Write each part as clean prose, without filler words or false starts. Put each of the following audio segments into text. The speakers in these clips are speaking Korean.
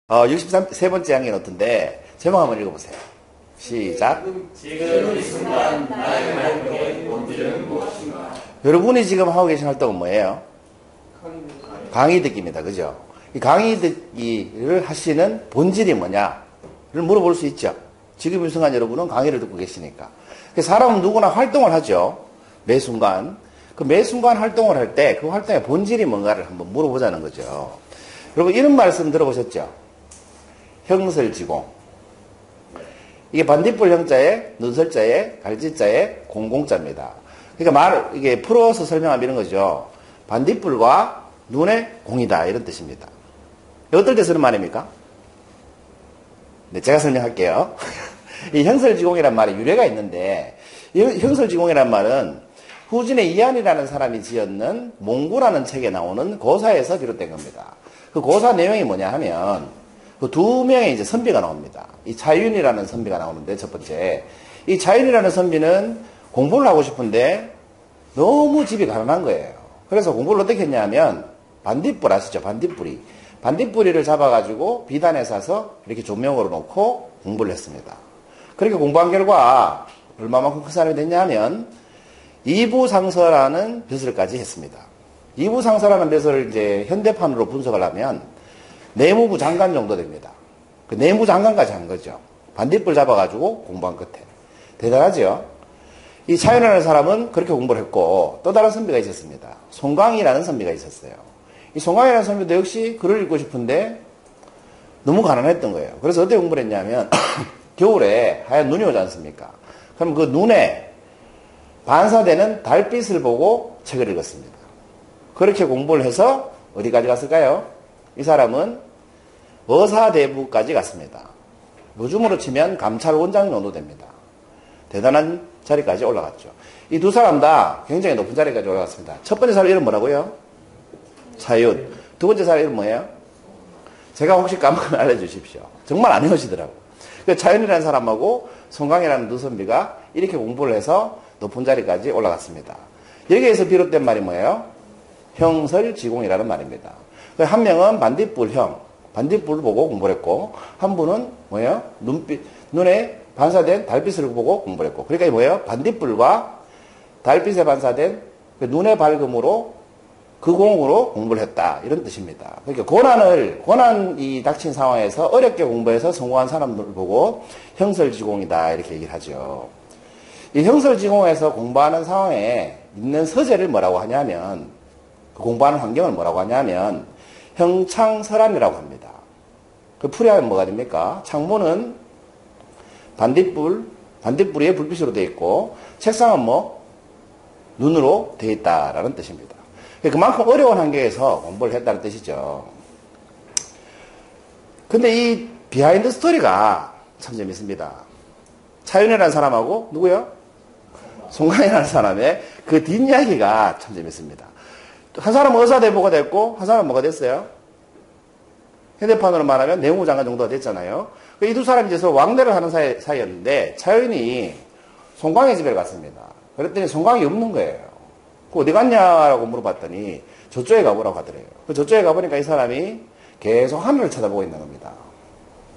63번째 항의 노트인데, 제목 한번 읽어보세요. 시작. 지금 이 순간 나의 활동의 본질은 무엇인가? 여러분이 지금 하고 계신 활동은 뭐예요? 강의 듣기입니다. 그죠? 이 강의 듣기를 하시는 본질이 뭐냐를 물어볼 수 있죠. 지금 이 순간 여러분은 강의를 듣고 계시니까. 사람은 누구나 활동을 하죠. 매 순간. 그 매 순간 활동을 할 때 그 활동의 본질이 뭔가를 한번 물어보자는 거죠. 여러분 이런 말씀 들어보셨죠? 형설지공. 이게 반딧불 형자에 눈설자에 갈짓자에 공공자입니다. 그러니까 이게 풀어서 설명하면 이런 거죠. 반딧불과 눈의 공이다 이런 뜻입니다. 어떨 때 쓰는 말입니까? 네, 제가 설명할게요. 이 형설지공이란 말에 유래가 있는데 이 형설지공이란 말은 후진의 이한이라는 사람이 지었는 몽구라는 책에 나오는 고사에서 비롯된 겁니다. 그 고사 내용이 뭐냐 하면 그 두 명의 이제 선비가 나옵니다. 이 차윤이라는 선비가 나오는데 첫 번째 이 차윤이라는 선비는 공부를 하고 싶은데 너무 집이 가난한 거예요. 그래서 공부를 어떻게 했냐면 반딧불 아시죠? 반딧불이를 잡아가지고 비단에 사서 이렇게 조명으로 놓고 공부를 했습니다. 그렇게 공부한 결과 얼마만큼 큰 사람이 됐냐면 이부상서라는 벼슬까지 했습니다. 이부상서라는 벼슬을 이제 현대판으로 분석을 하면 내무부 장관 정도 됩니다. 그 내무부 장관까지 한 거죠. 반딧불 잡아가지고 공부한 끝에. 대단하죠? 이 차윤이라는 사람은 그렇게 공부를 했고 또 다른 선비가 있었습니다. 송광이라는 선비가 있었어요. 이 송광이라는 선비도 역시 글을 읽고 싶은데 너무 가난했던 거예요. 그래서 어떻게 공부를 했냐면 겨울에 하얀 눈이 오지 않습니까? 그럼 그 눈에 반사되는 달빛을 보고 책을 읽었습니다. 그렇게 공부를 해서 어디까지 갔을까요? 이 사람은 의사대부까지 갔습니다. 요즘으로 치면 감찰원장 정도 됩니다. 대단한 자리까지 올라갔죠. 이 두 사람 다 굉장히 높은 자리까지 올라갔습니다. 첫 번째 사람 이름 뭐라고요? 차윤. 두 번째 사람 이름 뭐예요? 제가 혹시 까먹으면 알려주십시오. 정말 안 외우시더라고요. 그 차윤이라는 사람하고 송강이라는 두 선비가 이렇게 공부를 해서 높은 자리까지 올라갔습니다. 여기에서 비롯된 말이 뭐예요? 형설지공이라는 말입니다. 한 명은 반딧불을 보고 공부를 했고, 한 분은 뭐예요? 눈에 반사된 달빛을 보고 공부를 했고. 그러니까 뭐예요? 반딧불과 달빛에 반사된 눈의 밝음으로 그 공으로 공부를 했다. 이런 뜻입니다. 그러니까 고난이 닥친 상황에서 어렵게 공부해서 성공한 사람들을 보고 형설지공이다. 이렇게 얘기를 하죠. 이 형설지공에서 공부하는 상황에 있는 서재를 뭐라고 하냐면, 그 공부하는 환경을 뭐라고 하냐면, 형창설안이라고 합니다. 그 풀이하면 뭐가 됩니까? 창문은 반딧불 위에 불빛으로 되어 있고, 책상은 눈으로 되어 있다라는 뜻입니다. 그만큼 어려운 환경에서 공부를 했다는 뜻이죠. 근데 이 비하인드 스토리가 참 재밌습니다. 차윤이라는 사람하고 누구요? 송강이라는 사람의 그 뒷이야기가 참 재밌습니다. 한 사람은 의사대보가 됐고 한 사람은 뭐가 됐어요? 현대판으로 말하면 내무부 장관 정도가 됐잖아요. 이 두 사람이 이제 서로 왕래를 하는 사이였는데 차윤이 송광의 집에 갔습니다. 그랬더니 송광이 없는 거예요. 그 어디 갔냐라고 물어봤더니 저쪽에 가보라고 하더래요. 저쪽에 가보니까 이 사람이 계속 하늘을 쳐다보고 있는 겁니다.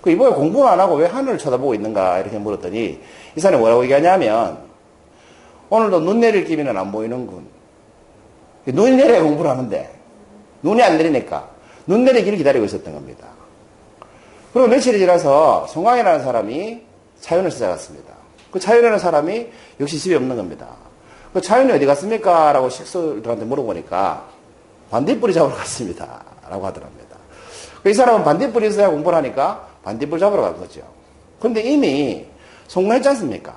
이번에 공부를 안 하고 왜 하늘을 쳐다보고 있는가 이렇게 물었더니 이 사람이 뭐라고 얘기하냐면 오늘도 눈 내릴 기미는 안 보이는군. 눈이 내려야 공부를 하는데 눈이 안 내리니까 눈 내리기를 기다리고 있었던 겁니다. 그리고 며칠이 지나서 송광이라는 사람이 차윤을 찾아갔습니다. 그 차윤이라는 사람이 역시 집에 없는 겁니다. 그 차윤이 어디 갔습니까? 라고 식솔들한테 물어보니까 반딧불이 잡으러 갔습니다. 라고 하더랍니다. 이 사람은 반딧불이 있어야 공부를 하니까 반딧불 잡으러 간 거죠. 그런데 이미 성공했지 않습니까?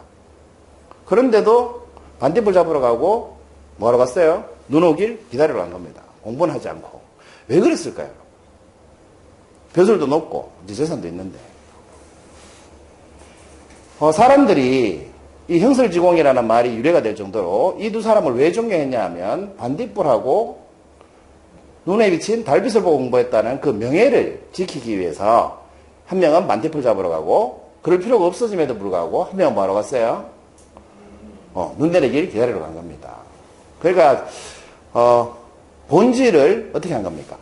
그런데도 반딧불 잡으러 가고 뭐하러 갔어요? 눈 오길 기다리러 간 겁니다. 공부는 하지 않고. 왜 그랬을까요? 벼슬도 높고 이제 재산도 있는데. 사람들이 이 형설지공이라는 말이 유래가 될 정도로 이 두 사람을 왜 존경했냐 하면 반딧불하고 눈에 비친 달빛을 보고 공부했다는 그 명예를 지키기 위해서 한 명은 반딧불 잡으러 가고 그럴 필요가 없어짐에도 불구하고 한 명은 뭐하러 갔어요? 눈 내리길 기다리러 간 겁니다. 그러니까 본질을 어떻게 한 겁니까?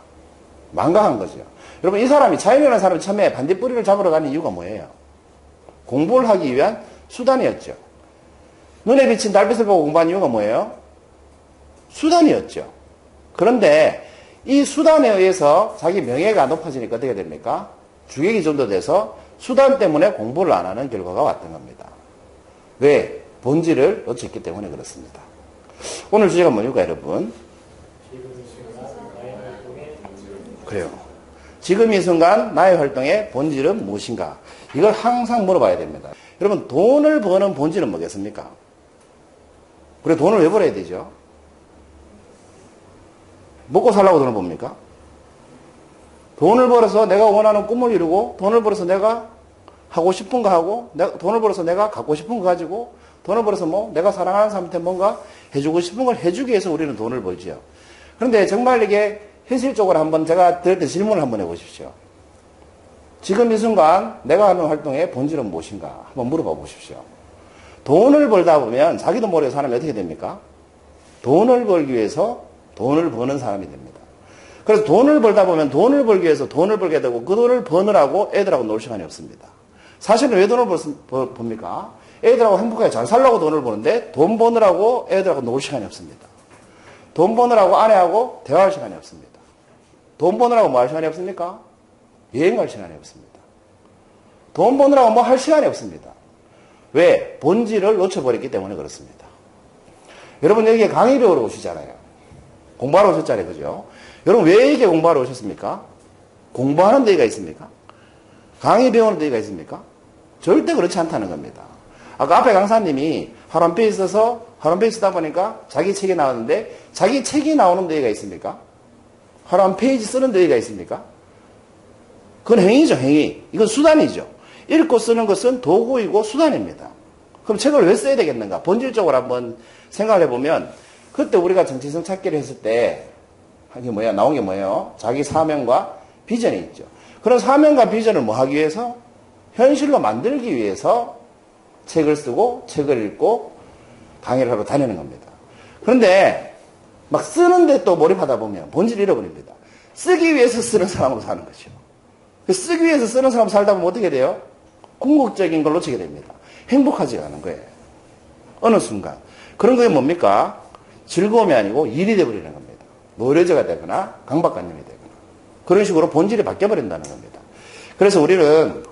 망각한 거죠. 여러분, 이 사람이, 차이라는 사람이 처음에 반딧불이를 잡으러 가는 이유가 뭐예요? 공부를 하기 위한 수단이었죠. 눈에 비친 달빛을 보고 공부한 이유가 뭐예요? 수단이었죠. 그런데 이 수단에 의해서 자기 명예가 높아지니까 어떻게 됩니까? 주객이 좀 더 돼서 수단 때문에 공부를 안 하는 결과가 왔던 겁니다. 왜? 본질을 놓쳤기 때문에 그렇습니다. 오늘 주제가 뭐니까 여러분? 그래요. 지금 이 순간 나의 활동의 본질은 무엇인가? 이걸 항상 물어봐야 됩니다. 여러분, 돈을 버는 본질은 뭐겠습니까? 그래, 돈을 왜 벌어야 되죠? 먹고 살라고 돈을 법니까? 돈을 벌어서 내가 원하는 꿈을 이루고, 돈을 벌어서 내가 하고 싶은 거 하고, 돈을 벌어서 내가 갖고 싶은 거 가지고, 돈을 벌어서 내가 사랑하는 사람한테 뭔가 해주고 싶은 걸 해주기 위해서 우리는 돈을 벌지요. 그런데 정말 이게 현실적으로 한번 제가 드릴 때 질문을 한번 해보십시오. 지금 이 순간 내가 하는 활동의 본질은 무엇인가? 한번 물어봐 보십시오. 돈을 벌다 보면 자기도 모르게 사람이 어떻게 됩니까? 돈을 벌기 위해서 돈을 버는 사람이 됩니다. 그래서 돈을 벌다 보면 돈을 벌기 위해서 돈을 벌게 되고 그 돈을 버느라고 애들하고 놀 시간이 없습니다. 사실은 왜 돈을 법니까? 애들하고 행복하게 잘 살라고 돈을 버는데 돈 버느라고 애들하고 놀 시간이 없습니다. 돈 버느라고 아내하고 대화할 시간이 없습니다. 돈 버느라고 뭐 할 시간이 없습니까? 여행 갈 시간이 없습니다. 돈 버느라고 뭐 할 시간이 없습니다. 왜? 본질을 놓쳐버렸기 때문에 그렇습니다. 여러분 여기에 강의 배우러 오시잖아요. 공부하러 오셨잖아요. 그죠? 여러분 왜 이게 공부하러 오셨습니까? 공부하는 데가 있습니까? 강의 배우는 데가 있습니까? 절대 그렇지 않다는 겁니다. 아까 앞에 강사님이 화람표에 있어서 화람표에 쓰다 보니까 자기 책이 나왔는데 자기 책이 나오는 데가 있습니까? 화람 페이지 쓰는 데가 있습니까? 그건 행위죠, 행위. 이건 수단이죠. 읽고 쓰는 것은 도구이고 수단입니다. 그럼 책을 왜 써야 되겠는가? 본질적으로 한번 생각을 해보면 그때 우리가 정체성 찾기를 했을 때 나온 게 뭐예요? 자기 사명과 비전이 있죠. 그런 사명과 비전을 뭐 하기 위해서? 현실로 만들기 위해서 책을 쓰고 책을 읽고 강의를 하러 다니는 겁니다. 그런데 막 쓰는데 또 몰입하다 보면 본질을 잃어버립니다. 쓰기 위해서 쓰는 사람으로 사는 거죠. 쓰기 위해서 쓰는 사람 살다 보면 어떻게 돼요? 궁극적인 걸 놓치게 됩니다. 행복하지가 않은 거예요. 어느 순간. 그런 게 뭡니까? 즐거움이 아니고 일이 되어버리는 겁니다. 노래자가 되거나 강박관념이 되거나 그런 식으로 본질이 바뀌어버린다는 겁니다. 그래서 우리는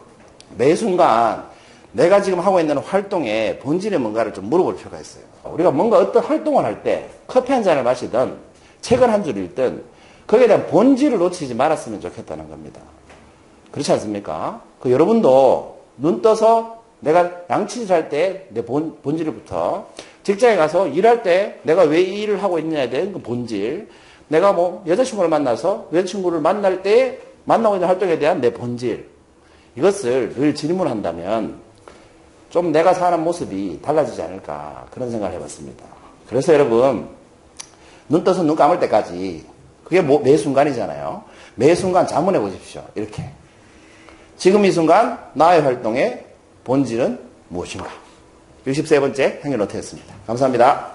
매 순간 내가 지금 하고 있는 활동에 본질의 뭔가를 좀 물어볼 필요가 있어요. 우리가 뭔가 어떤 활동을 할 때 커피 한 잔을 마시든 책을 한 줄 읽든 거기에 대한 본질을 놓치지 말았으면 좋겠다는 겁니다. 그렇지 않습니까? 여러분도 눈 떠서 내가 양치질 할 때 내 본질부터 직장에 가서 일할 때 내가 왜 이 일을 하고 있느냐에 대한 그 본질, 내가 여자친구를 만나서 여자친구를 만날 때 만나고 있는 활동에 대한 내 본질, 이것을 늘 질문한다면 좀 내가 사는 모습이 달라지지 않을까 그런 생각을 해봤습니다. 그래서 여러분 눈 떠서 눈 감을 때까지 그게 매 순간이잖아요. 매 순간 자문해 보십시오. 이렇게 지금 이 순간 나의 활동의 본질은 무엇인가? 63번째 행위 노트였습니다. 감사합니다.